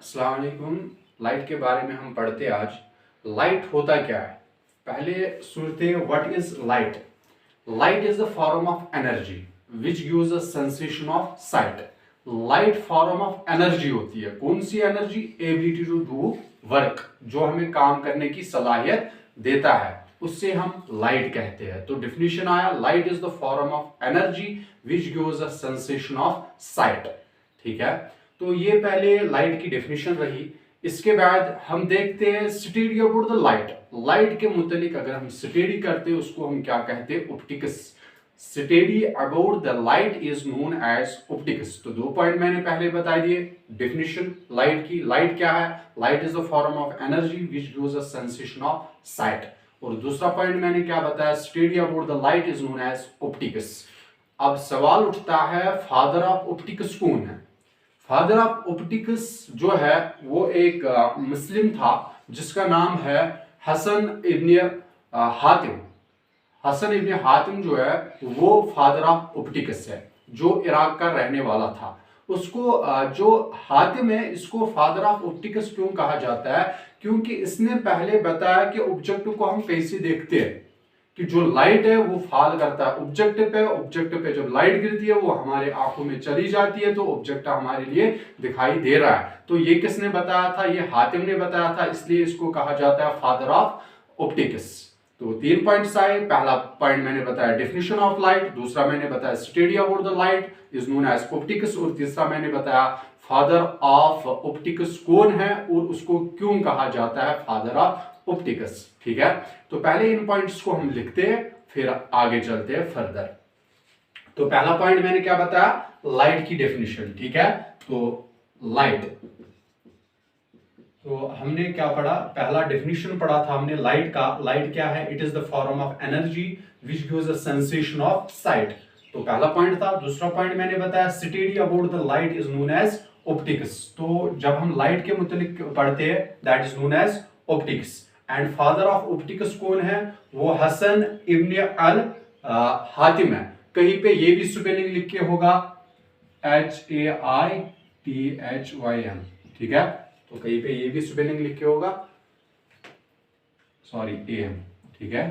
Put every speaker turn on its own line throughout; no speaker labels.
अस्सलाम वालेकुम। लाइट के बारे में हम पढ़ते आज। लाइट होता क्या है, पहले सुनते हैं what is light. Light is the form of energy which gives a sensation of sight. Light form of energy होती है। कौन सी energy? Ability to do work, जो हमें काम करने की सलाहियत देता है, उससे हम लाइट कहते हैं। तो डिफिनीशन आया, light is the form of energy which gives a sensation of site. ठीक है, तो ये पहले लाइट की डेफिनेशन रही। इसके बाद हम देखते हैं study about the light. Light के मुतालिक अगर हम स्टडी करते हैं उसको हम क्या कहते हैं? Optics. Study about the light is known as optics. तो 2 पॉइंट मैंने पहले बता दिए डेफिनेशन लाइट की। लाइट क्या है? Light is the form of energy which gives a sensation of sight. और दूसरा पॉइंट मैंने क्या बताया? Study about the light is known as optics. अब सवाल उठता है, फादर ऑफ ऑप्टिक्स कौन है? फादर ऑफ ऑप्टिक्स जो है वो एक मुस्लिम था जिसका नाम है हसन इब्न हातिम। हसन इब्न हातिम जो है वो फादर ऑफ ऑप्टिक्स है, जो इराक का रहने वाला था। उसको जो हातिम है, इसको फादर ऑफ ऑप्टिक्स क्यों कहा जाता है? क्योंकि इसने पहले बताया कि ऑब्जेक्ट को हम कैसे देखते हैं, कि जो लाइट है वो फॉल करता है ऑब्जेक्ट पे। ऑब्जेक्ट पे जब लाइट गिरती है वो हमारे आंखों में चली जाती है, तो ऑब्जेक्ट हमारे लिए दिखाई दे रहा है। तो ये किसने बताया था? ये हातिम ने बताया था, इसलिए इसको कहा जाता है फादर ऑफ ऑप्टिक्स। तो 3 पॉइंट्स आए। पहला पॉइंट मैंने बताया डेफिनेशन ऑफ लाइट, दूसरा मैंने बताया study about the light is known as optics, और तीसरा मैंने बताया फादर ऑफ ऑप्टिक्स कौन है और उसको क्यों कहा जाता है फादर ऑफ ऑप्टिक्स। ठीक है, तो पहले इन पॉइंट्स को हम लिखते हैं, फिर आगे चलते हैं फर्दर। तो पहला पॉइंट मैंने क्या बताया? लाइट की डेफिनेशन। ठीक है, तो लाइट, तो हमने क्या पढ़ा? पहला डेफिनेशन पढ़ा था हमने लाइट का। लाइट क्या है? It is the form of energy which gives a sensation of sight. तो पहला पॉइंट था। दूसरा पॉइंट मैंने बताया study about the light is known as optics. तो जब हम लाइट के मुतालिक पढ़ते हैं that is known as optics. And father of optics कौन है? वो हसन इब्न अल हातिम है। कहीं पे ये भी स्पेलिंग लिख के होगा HAITHYM। ठीक है, तो कहीं पे ये भी स्पेलिंग लिख के होगा, सॉरी AM। ठीक है,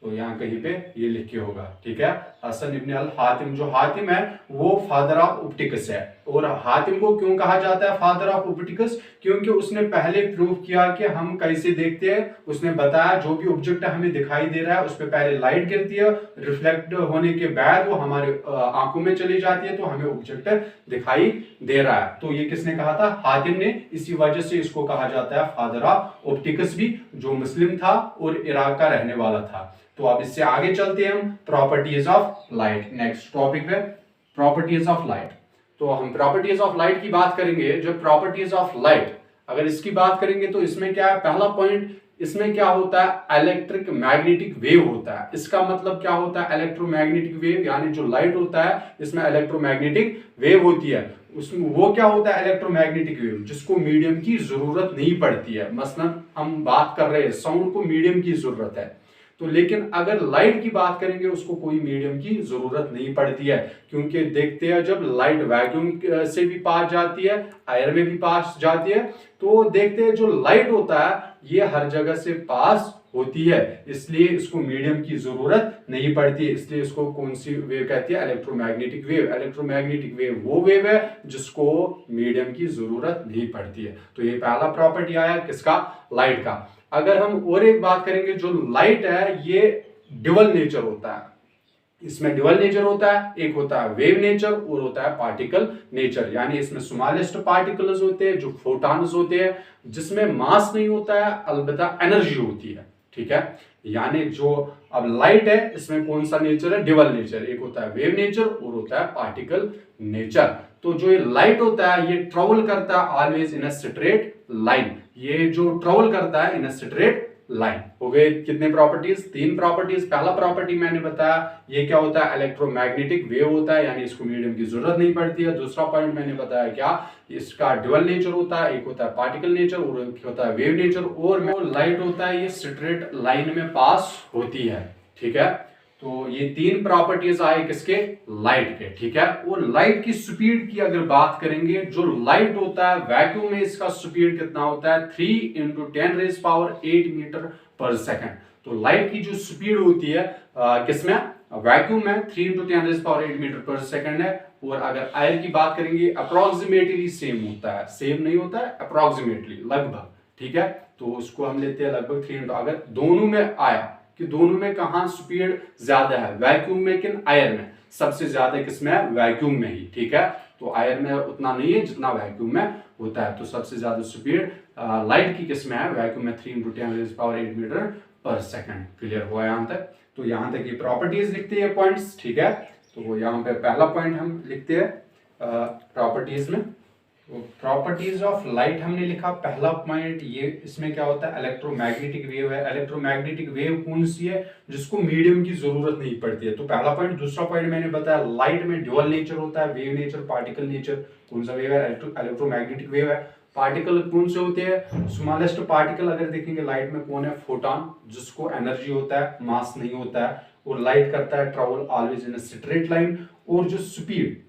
तो यहाँ कहीं पे ये लिख के होगा। ठीक है, हसन इब्न अल हातिम, जो हातिम है वो फादर ऑफ ऑप्टिक्स है। और हातिम को क्यों कहा जाता है फादर ऑफ ऑप्टिक्स? क्योंकि उसने पहले प्रूव किया कि हम कैसे देखते हैं। उसने बताया जो भी ऑब्जेक्ट हमें दिखाई दे रहा है उस पर पहले लाइट गिरती है, रिफ्लेक्ट होने के बाद वो हमारे आंखों में चली जाती है, तो हमें ऑब्जेक्ट दिखाई दे रहा है। तो ये किसने कहा था? हातिम ने। इसी वजह से इसको कहा जाता है फादर ऑफ ऑप्टिक्स भी, जो मुस्लिम था और इराक का रहने वाला था। तो अब इससे आगे चलते हैं हम properties of light. Next topic है प्रॉपर्टीज ऑफ लाइट। तो हम प्रॉपर्टीज ऑफ लाइट की बात करेंगे। जो प्रॉपर्टीज ऑफ लाइट, अगर इसकी बात करेंगे तो इसमें क्या है? पहला पॉइंट, इसमें क्या होता है? इलेक्ट्रिक मैग्नेटिक वेव होता है। इसका मतलब क्या होता है? इलेक्ट्रोमैग्नेटिक वेव, यानी जो लाइट होता है इसमें इलेक्ट्रोमैग्नेटिक वेव होती है। उसमें वो क्या होता है? इलेक्ट्रोमैग्नेटिक वेव, जिसको मीडियम की जरूरत नहीं पड़ती है। मसलन हम बात कर रहे हैं साउंड को मीडियम की जरूरत है, तो लेकिन अगर लाइट की बात करेंगे उसको कोई मीडियम की जरूरत नहीं पड़ती है। क्योंकि देखते हैं जब लाइट वैक्यूम से भी पास जाती है, एयर में भी पास जाती है, तो देखते हैं जो लाइट होता है ये हर जगह से पास होती है, इसलिए इसको मीडियम की जरूरत नहीं पड़ती है। इसलिए इसको कौन सी वेव कहती है? Electromagnetic wave. इलेक्ट्रोमैग्नेटिक वेव वो वेव है जिसको मीडियम की जरूरत नहीं पड़ती है। तो ये पहला प्रॉपर्टी आया किसका? लाइट का। अगर हम और एक बात करेंगे, जो लाइट है ये ड्यूअल नेचर होता है। इसमें ड्यूअल नेचर होता है, एक होता है वेव नेचर और होता है पार्टिकल नेचर। यानी इसमें स्मॉलेस्ट पार्टिकल्स होते हैं जो फोटॉन्स होते हैं, जिसमें मास नहीं होता है, अलबत्ता एनर्जी होती है। ठीक है, यानी जो अब लाइट है इसमें कौन सा नेचर है? Dual nature. एक होता है वेव नेचर और होता है पार्टिकल नेचर। तो जो ये लाइट होता है ये ट्रेवल करता है always in a straight line. ये जो ट्रेवल करता है इन अ स्ट्रेट लाइन। हो गए कितने प्रॉपर्टीज? 3 प्रॉपर्टीज। पहला प्रॉपर्टी मैंने बताया ये क्या होता है? इलेक्ट्रोमैग्नेटिक वेव होता है, यानी इसको मीडियम की जरूरत नहीं पड़ती है। दूसरा पॉइंट मैंने बताया क्या? इसका ड्यूअल नेचर होता है, एक होता है पार्टिकल नेचर और एक होता है वेव नेचर। और लाइट होता है ये स्ट्रेट लाइन में पास होती है। ठीक है, तो ये तीन प्रॉपर्टीज आए किसके, लाइट के, ठीक है। और लाइट की स्पीड की अगर बात करेंगे, जो लाइट होता है वैक्यूम में इसका स्पीड कितना होता है, 3 × 10⁸ मीटर पर सेकंड। तो लाइट की जो स्पीड होती है किसमें, वैक्यूम में 3 × 10⁸ मीटर पर सेकंड है। और अगर एयर की बात करेंगे अप्रोक्सीमेटली सेम होता है, सेम नहीं होता है, अप्रोक्सीमेटली लगभग, ठीक है। तो उसको हम लेते हैं लगभग 3 अगर दोनों में आया कि दोनों में कहां स्पीड ज्यादा है, वैक्यूम में कि एयर में, सबसे ज्यादा किसमें है, वैक्यूम में ही, ठीक है। तो एयर में उतना नहीं है जितना वैक्यूम में होता है। तो सबसे ज्यादा स्पीड लाइट की किसमें है, वैक्यूम में 3 × 10⁸ मीटर पर सेकंड। क्लियर हुआ यहां तक। तो यहां तक ये प्रॉपर्टीज लिखते हैं पॉइंट्स, ठीक है। तो यहाँ पे पहला पॉइंट हम लिखते हैं प्रॉपर्टीज में। तो प्रॉपर्टीज ऑफ लाइट हमने लिखा पहला पॉइंट। ये इसमें क्या होता है, इलेक्ट्रोमैग्नेटिक वेव है। इलेक्ट्रोमैग्नेटिक वेव कौन सी है, जिसको मीडियम की जरूरत नहीं पड़ती है। तो पहला पॉइंट। दूसरा पॉइंट मैंने बताया, लाइट में ड्यूअल नेचर होता है, वेव नेचर, पार्टिकल नेचर। कौन सा वेव है, इलेक्ट्रोमैग्नेटिक वेव है। पार्टिकल कौन से होते हैं, स्मॉलेस्ट पार्टिकल अगर देखेंगे लाइट में कौन है, फोटॉन, जिसको एनर्जी होता है, मास नहीं होता है। और लाइट करता है travel always in straight line. और जो स्पीड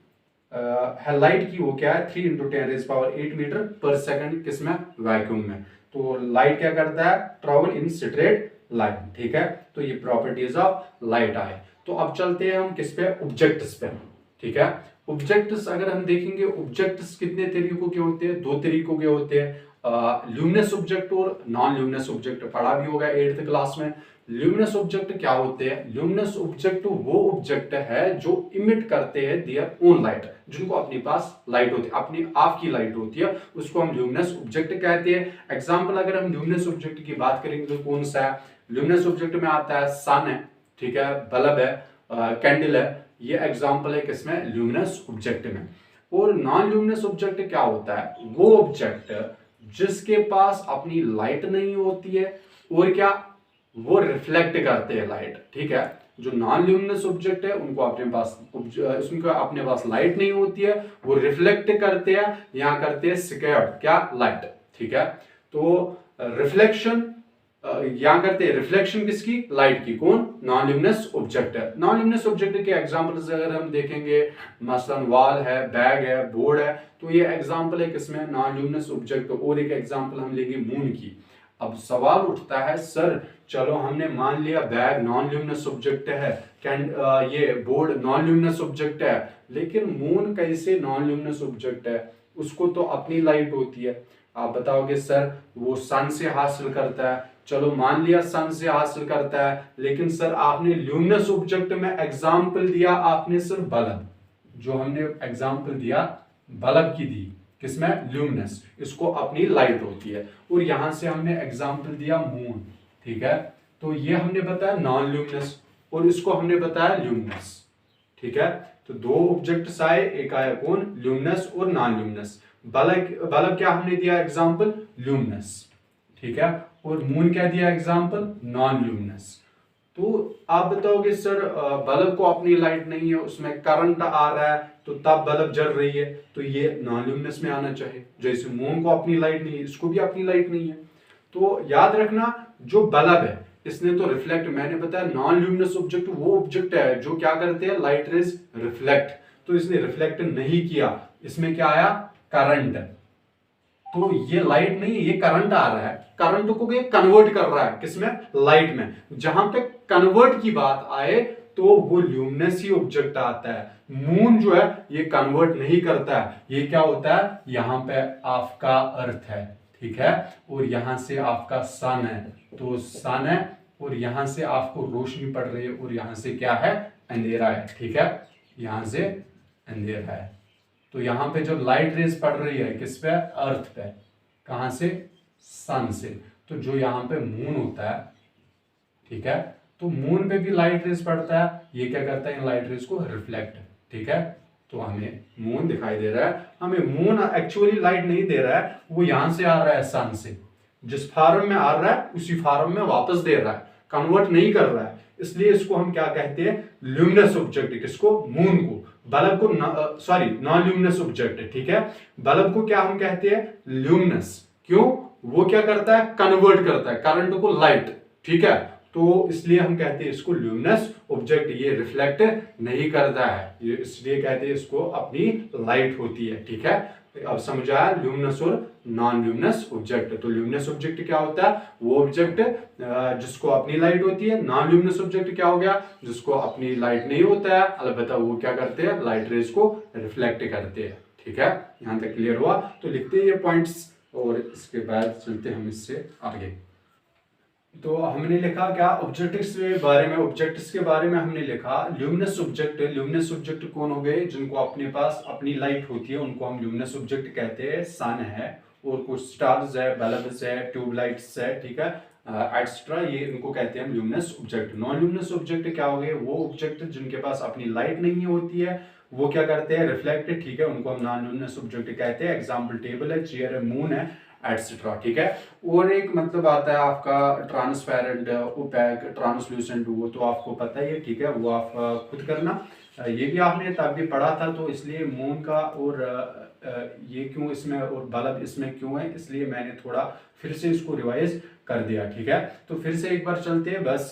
है लाइट की वो क्या है, 3 × 10⁸ मीटर पर सेकंड, किसमें, वैक्यूम में। तो लाइट क्या करता है, ट्रेवल इन स्ट्रेट लाइन, ठीक है। तो ये प्रॉपर्टीज ऑफ लाइट आए। तो अब चलते हैं हम किस पे, ऑब्जेक्ट्स पे, ठीक है। ऑब्जेक्ट्स अगर हम देखेंगे, ऑब्जेक्ट्स कितने तरीकों के होते हैं, दो तरीकों के होते हैं, ल्यूमिनस ऑब्जेक्ट और नॉन ल्यूमिनस ऑब्जेक्ट। पढ़ा भी होगा 8th क्लास में। ल्यूमिनस ऑब्जेक्ट क्या होते हैं, ल्यूमिनस ऑब्जेक्ट वो ऑब्जेक्ट है जो इमिट करते हैं देयर ओन लाइट, जिनको अपने पास लाइट होती है, अपनी आप की लाइट होती है, उसको हम ल्यूमिनस ऑब्जेक्ट कहते हैं। एग्जांपल अगर हम ल्यूमिनस ऑब्जेक्ट की बात करेंगे तो कौन सा है, ल्यूमिनस ऑब्जेक्ट में आता है सन है, ठीक है, बल्ब है, कैंडल है। ये एग्जांपल है किसमें, ल्यूमिनस ऑब्जेक्ट में। और नॉन ल्यूमिनस ऑब्जेक्ट क्या होता है, वो ऑब्जेक्ट जिसके पास अपनी लाइट नहीं होती है और क्या, वो रिफ्लेक्ट करते हैं लाइट, ठीक है। जो नॉन ल्यूमिनस ऑब्जेक्ट है उनको अपने पास लाइट नहीं होती है, वो रिफ्लेक्ट करते हैं, यहां करते हैं स्कैटर्ड क्या, लाइट, ठीक है। तो रिफ्लेक्शन यहां करते हैं, रिफ्लेक्शन किसकी, लाइट की, कौन, नॉन ल्यूमिनस ऑब्जेक्ट है। नॉन ल्यूमिनस ऑब्जेक्ट के एग्जांपल्स अगर हम देखेंगे, मसलन वॉल है, बैग है, बोर्ड है, तो ये एग्जांपल है किसमें, नॉन ल्यूमिनस ऑब्जेक्ट। और एक एग्जांपल हम लेंगे मून की। अब सवाल उठता है, सर चलो हमने मान लिया बैग नॉन ल्यूमिनस ऑब्जेक्ट है, ये बोर्ड नॉन ल्यूमिनस ऑब्जेक्ट है, लेकिन मून कैसे नॉन ल्यूमिनस ऑब्जेक्ट है, उसको तो अपनी लाइट होती है। आप बताओगे सर वो सन से हासिल करता है, चलो मान लिया सन से हासिल करता है, लेकिन सर आपने ल्यूमिनस ऑब्जेक्ट में एग्जांपल दिया, आपने सर बल्ब, जो हमने एग्जांपल दिया बल्ब की दी, किसमें, ल्यूमिनस, इसको अपनी लाइट होती है। और यहां से हमने एग्जांपल दिया मून, ठीक है। तो ये हमने बताया नॉन ल्यूमिनस और इसको हमने बताया ल्यूमिनस, ठीक है। तो दो ऑब्जेक्ट्स आए, एक आया कौन, ल्यूमिनस और नॉन ल्यूमिनस। बल्ब क्या हमने दिया एग्जांपल, ल्यूमिनस, ठीक है। और मून क्या दिया एग्जांपल, नॉन ल्यूमिनस। तो आप बताओगे सर बल्ब को अपनी लाइट नहीं है, उसमें करंट आ रहा है तो तब बल्ब जल रही है, तो ये नॉन ल्यूमिनस में आना चाहिए। जैसे मून को अपनी लाइट नहीं है, इसको भी अपनी लाइट नहीं है। तो याद रखना, जो बल्ब है इसने तो रिफ्लेक्ट, मैंने बताया नॉन ल्यूमिनस ऑब्जेक्ट वो ऑब्जेक्ट है जो क्या करते हैं, लाइट रेज रिफ्लेक्ट। तो इसने रिफ्लेक्ट नहीं किया, इसमें क्या आया, करंट। तो ये लाइट नहीं, ये करंट आ रहा है, करंट को ये कन्वर्ट कर रहा है किसमें, लाइट में। जहां पे कन्वर्ट की बात आए तो वो ल्यूमिनस ही ऑब्जेक्ट आता है। मून जो है ये कन्वर्ट नहीं करता है, ये क्या होता है, यहां पे आपका अर्थ है, ठीक है, और यहां से आपका सन है, तो सन है, और यहां से आपको रोशनी पड़ रही है, और यहां से क्या है, अंधेरा है, ठीक है, यहां से अंधेरा है। तो यहां पे जो लाइट रेज पड़ रही है किस पे, अर्थ पे, कहां से, सन से। तो जो यहां पे मून होता है, ठीक है, तो मून पे भी लाइट रेज पड़ता है, ये क्या करता है, इन लाइट रेज को रिफ्लेक्ट, ठीक है। तो हमें मून दिखाई दे रहा है, हमें मून एक्चुअली लाइट नहीं दे रहा है, वो यहां से आ रहा है सन से, जिस फॉर्म में आ रहा है उसी फॉर्म में वापस दे रहा है, कन्वर्ट नहीं कर रहा है। इसलिए इसको हम क्या कहते हैं, ल्यूमिनस ऑब्जेक्ट, किसको, मून को। बल्ब को सॉरी नॉन ल्यूमिनस ऑब्जेक्ट, ठीक है। बल्ब को क्या हम कहते हैं, ल्यूमिनस, क्यों, वो क्या करता है, कन्वर्ट करता है करंट को लाइट, ठीक है। तो इसलिए हम कहते हैं इसको ल्यूमिनस ऑब्जेक्ट, ये रिफ्लेक्ट नहीं करता है, ये इसलिए कहते हैं इसको अपनी लाइट होती है। ठीक है, अब समझ आया ल्यूमिनस और नॉन ल्यूमिनस ऑब्जेक्ट। तो ल्यूमिनस ऑब्जेक्ट क्या होता है, वो ऑब्जेक्ट जिसको अपनी लाइट होती है। नॉन ल्यूमिनस ऑब्जेक्ट क्या हो गया, जिसको अपनी लाइट नहीं होता है, अलबत्ता वो क्या करते हैं, लाइट रेज को रिफ्लेक्ट करते हैं। ठीक है, यहां तक क्लियर हुआ। तो लिखते हैं ये पॉइंट्स और इसके बाद चलते हम इससे आगे। तो हमने लिखा क्या, ऑब्जेक्ट्स के बारे में, ऑब्जेक्ट्स के बारे में हमने लिखा ल्यूमिनस ऑब्जेक्ट। ल्यूमिनस ऑब्जेक्ट कौन हो गए, जिनको अपने पास अपनी लाइट होती है, उनको हम ल्यूमिनस ऑब्जेक्ट कहते हैं। सन है और कुछ स्टार्स है, बल्ब्स है, ट्यूबलाइट्स है, ठीक है, एटसेट्रा, ये इनको कहते हैं हम luminous object. Non luminous object क्या हो गए, वो ऑब्जेक्ट जिनके पास अपनी लाइट नहीं होती है, वो क्या करते हैं, रिफ्लेक्ट, ठीक है, उनको हम नॉन ल्यूमिनस ऑब्जेक्ट कहते हैं। एग्जाम्पल टेबल है, चेयर है, मून है, एटसेट्रा। ठीक है, और एक मतलब आता है आपका ट्रांसपेरेंट, ओपैक, ट्रांसल्यूसेंट, वो तो आपको पता ही है। ठीक है, वो आप खुद करना, ये भी आपने तब भी पढ़ा था। तो इसलिए मून का और ये क्यों इसमें और बल्ब इसमें क्यों है, इसलिए मैंने थोड़ा फिर से इसको रिवाइज कर दिया। ठीक है, तो फिर से एक बार चलते हैं बस,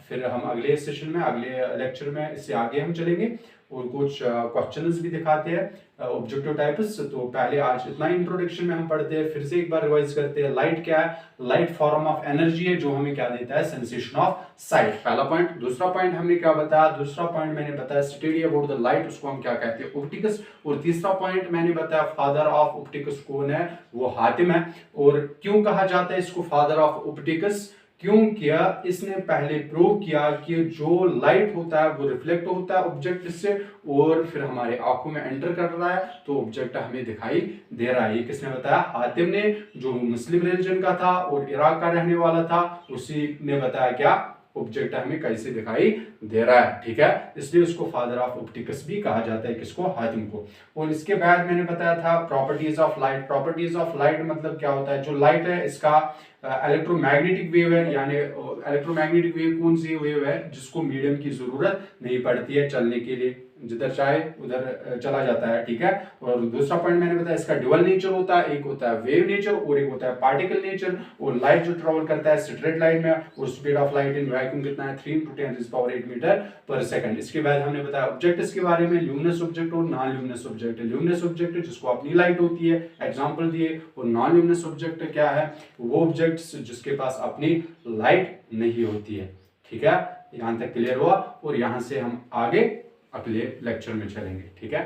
फिर हम अगले सेशन में, अगले लेक्चर में इससे आगे हम चलेंगे और कुछ क्वेश्चंस भी दिखाते हैं ऑब्जेक्टिव टाइप्स। तो पहले आज इतना इंट्रोडक्शन में हम पढ़ते हैं, फिर से एक बार रिवाइज करते हैं। लाइट क्या है, लाइट फॉर्म ऑफ एनर्जी है जो हमें क्या देता है, सेंसेशन ऑफ साइट, पहला पॉइंट। दूसरा पॉइंट हमने क्या बताया, दूसरा पॉइंट मैंने बताया स्टडी अबाउट द लाइट, उसको हम क्या कहते हैं, ऑप्टिक्स। और तीसरा पॉइंट मैंने बताया फादर ऑफ ऑप्टिक्स कौन है, वो हातिम है। और क्यों कहा जाता है इसको फादर ऑफ ऑप्टिक्स, क्यों किया, इसने पहले प्रूव किया कि जो लाइट होता है वो रिफ्लेक्ट होता है ऑब्जेक्ट से और फिर हमारे आंखों में एंटर कर रहा है तो ऑब्जेक्ट हमें दिखाई दे रहा है। ये किसने बताया, हातिम ने, जो मुस्लिम रिलीजन का था और इराक का रहने वाला था, उसी ने बताया क्या, ऑब्जेक्ट हमें कैसे दिखाई दे रहा है। ठीक है, इसलिए उसको फादर ऑफ ऑप्टिक्स भी कहा जाता है, किसको, हातिम को। और इसके बाद मैंने बताया था properties of light. Properties of light मतलब क्या होता है, जो लाइट है इसका इलेक्ट्रोमैग्नेटिक वेव है, यानी इलेक्ट्रोमैग्नेटिक वेव कौन सी वेव है, जिसको मीडियम की जरूरत नहीं पड़ती है चलने के लिए, जिधर चाहे उधर चला जाता है। ठीक है, और दूसरा पॉइंट मैंने बताया इसका ड्यूअल नेचर होता है, एक होता है वेव नेचर और एक होता है पार्टिकल नेचर। और लाइट जो ट्रेवल करता है स्ट्रेट लाइन में, और speed of light in vacuum कितना है, 3 × 10⁸ मीटर पर सेकंड। इसके बाद हमने बताया ऑब्जेक्ट्स के बारे में, ल्यूमिनस ऑब्जेक्ट और non luminous object. Luminous object जिसको अपनी लाइट होती है, एग्जांपल दिए, और नॉन ल्यूमिनस ऑब्जेक्ट क्या है, वो ऑब्जेक्ट्स जिसके पास अपनी लाइट नहीं होती है। ठीक है, यहां तक क्लियर हुआ और यहां से हम आगे अगले लेक्चर में चलेंगे। ठीक है।